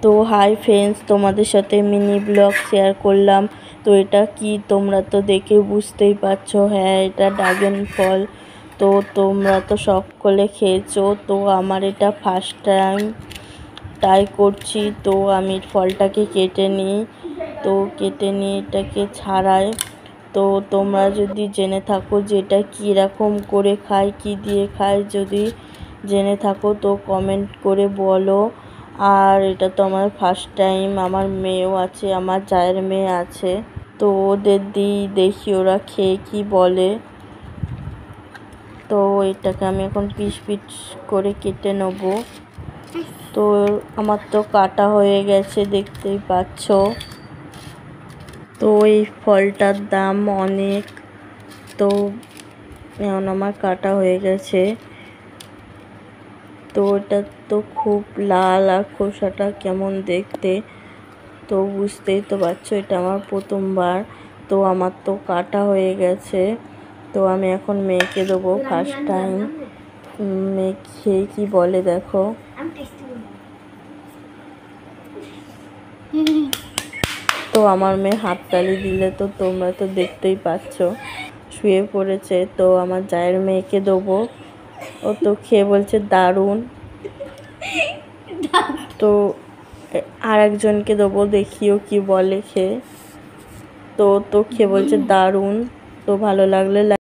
তো hi friends, তোমাদের সাথে মিনি ব্লগ শেয়ার করলাম। তো এটা কি তোমরা তো দেখে বুঝতেই পারছো, হ্যাঁ এটা ড্রাগন ফল। তো তোমরা তো সকলে খেয়েছো, তো আমার এটা ফার্স্ট টাইম ট্রাই করছি। তো আমি ফলটাকে কেটে নিই, তো কেটে নিয়ে এটাকে ছাড়াই। তো তোমরা যদি জেনে থাকো যে এটা কীরকম করে খায়, কী দিয়ে খায়, যদি জেনে থাকো তো কমেন্ট করে বলো। আর এটা তো আমার ফার্স্ট টাইম, আমার মেয়েও আছে, আমার জায়ের মেয়ে আছে, তো ওদের দেখি ওরা খেয়ে কি বলে। তো এটাকে আমি এখন পিস পিস করে কেটে নেব। তো আমার তো কাটা হয়ে গেছে, দেখতেই পাচ্ছ। তো এই ফলটার দাম অনেক, তো এখন আমার কাটা হয়ে গেছে। তো এটা তো খুব লাল, আর খোসাটা কেমন দেখতে, তো বুঝতেই তো পারছো এটা আমার প্রথমবার। তো আমার তো কাটা হয়ে গেছে, তো আমি এখন মেয়েকে দেবো ফার্স্ট টাইম। মেয়ে খেয়ে কি বলে দেখো। তো আমার মেয়ে হাততালি দিলে, তো তোমরা তো দেখতেই পাচ্ছ শুয়ে পড়েছে। তো আমার জায়ের মেয়েকে দেবো, ও তো খেয়ে বলছে দারুণ। তো আর একজনকে দেবো, দেখিও কি বলে খেয়ে। তো খেয়ে বলছে দারুণ। তো ভালো লাগলে